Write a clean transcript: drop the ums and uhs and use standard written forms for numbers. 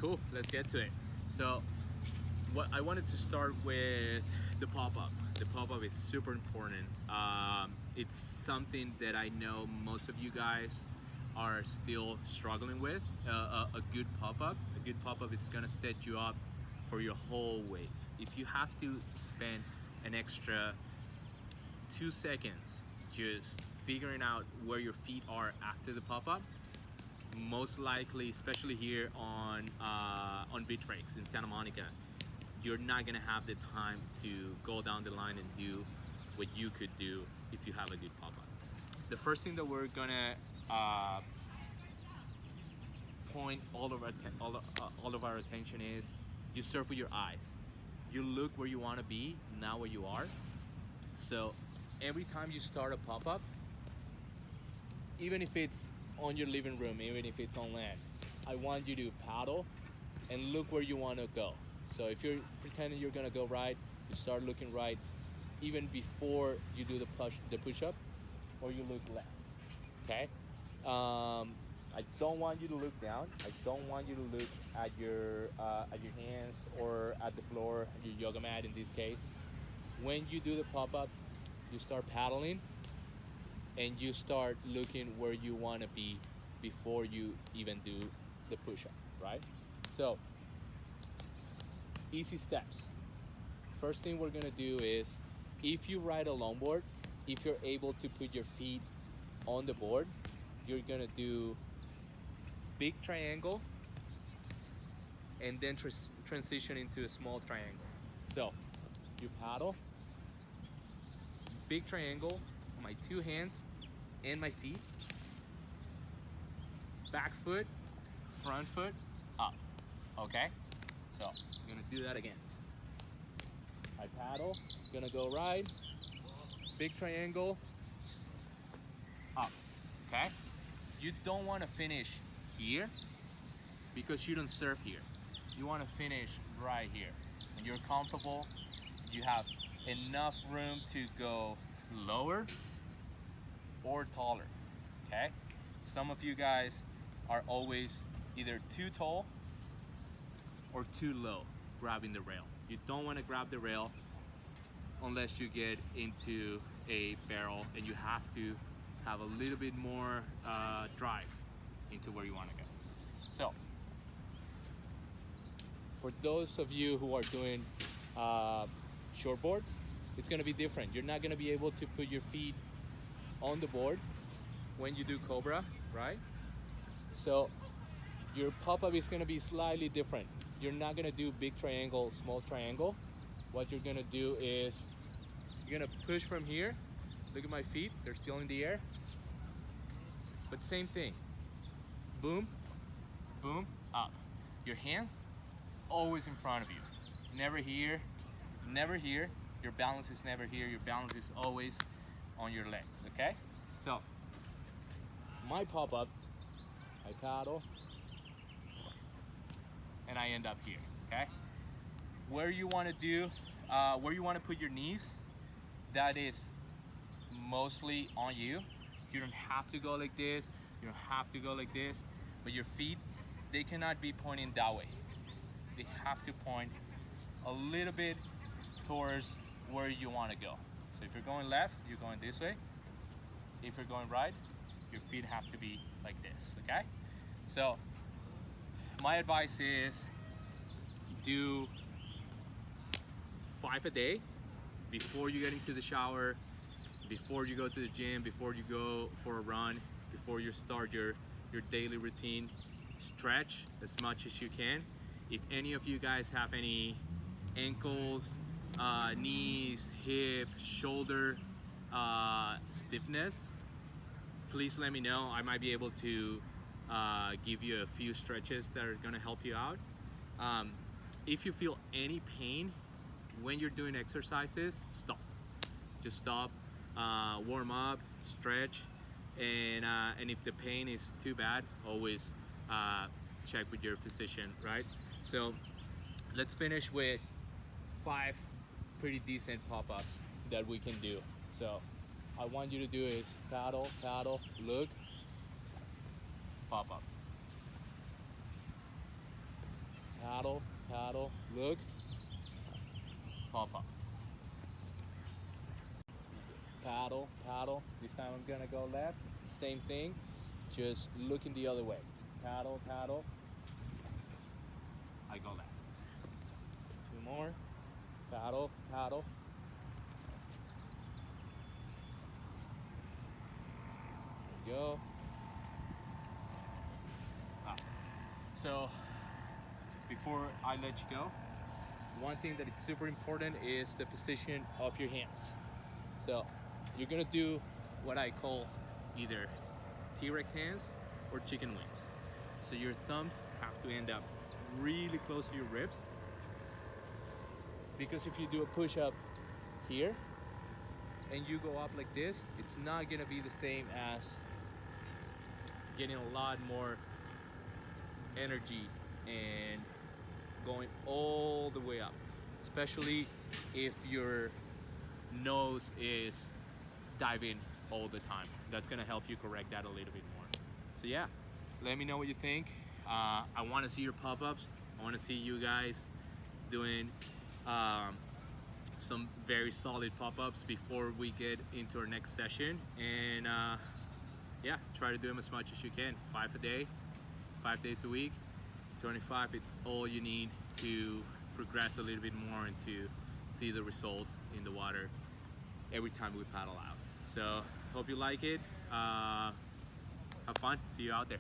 Cool, let's get to it. So what I wanted to start with the pop-up. The pop-up is super important. It's something that I know most of you guys are still struggling with. A good pop-up. A good pop-up is gonna set you up for your whole wave. If you have to spend an extra 2 seconds just figuring out where your feet are after the pop-up, most likely, especially here on beach breaks in Santa Monica, you're not gonna have the time to go down the line and do what you could do if you have a good pop-up. The first thing that we're gonna point all of our attention is you surf with your eyes. You look where you want to be, not where you are. So every time you start a pop-up, even if it's on your living room, even if it's on land, I want you to paddle and look where you want to go. So if you're pretending you're gonna go right, you start looking right even before you do the push-up, or you look left. Okay. I don't want you to look down. I don't want you to look at your hands or at the floor, your yoga mat in this case. When you do the pop-up, you start paddling and you start looking where you want to be before you even do the push-up, right? So, easy steps. First thing we're gonna do is, if you ride a longboard, if you're able to put your feet on the board, you're gonna do big triangle and then transition into a small triangle. So you paddle, big triangle, my two hands and my feet, back foot, front foot, up. Okay, so I'm gonna do that again. I paddle, gonna go right, big triangle, up. Okay, you don't want to finish here because you don't surf here. You want to finish right here. When you're comfortable, you have enough room to go lower or taller. Okay, some of you guys are always either too tall or too low grabbing the rail. You don't want to grab the rail unless you get into a barrel, and you have to have a little bit more drive into where you want to go. So for those of you who are doing shortboards, it's going to be different. You're not going to be able to put your feet on the board when you do Cobra, right? So your pop-up is going to be slightly different. You're not going to do big triangle, small triangle. What you're going to do is you're going to push from here. Look at my feet, they're still in the air. But same thing. Boom, boom, up. Your hands always in front of you. Never here, never here. Your balance is never here. Your balance is always on your legs, okay? So, my pop-up, I paddle, and I end up here, okay? Where you want to do, where you want to put your knees, that is mostly on you. You don't have to go like this, you don't have to go like this, but your feet, they cannot be pointing that way. They have to point a little bit towards where you want to go. So if you're going left, you're going this way. If you're going right, your feet have to be like this, okay? So my advice is do 5 a day before you get into the shower, before you go to the gym, before you go for a run, before you start your daily routine. Stretch as much as you can. If any of you guys have any ankles, knees, hip, shoulder stiffness, please let me know. I might be able to give you a few stretches that are gonna help you out. If you feel any pain when you're doing exercises, stop. Just stop, warm up, stretch, and if the pain is too bad, always check with your physician, right? So let's finish with 5 pretty decent pop-ups that we can do. So I want you to do is paddle, paddle, look, pop-up. paddle, paddle, look, pop up. Paddle, paddle. This time I'm gonna go left. Same thing, just looking the other way. Paddle, paddle. I go left. Two more. Paddle, paddle. There we go. So before I let you go, one thing that is super important is the position of your hands. So you're gonna do what I call either T-Rex hands or chicken wings. So your thumbs have to end up really close to your ribs, because if you do a push-up here and you go up like this, it's not gonna be the same as getting a lot more energy and going all the way up, especially if your nose is diving all the time. That's gonna help you correct that a little bit more. So yeah, let me know what you think. I want to see your pop-ups. I want to see you guys doing some very solid pop-ups before we get into our next session. And yeah, try to do them as much as you can. 5 a day, 5 days a week. 25, it's all you need to progress a little bit more and to see the results in the water every time we paddle out. So hope you like it. Have fun. See you out there.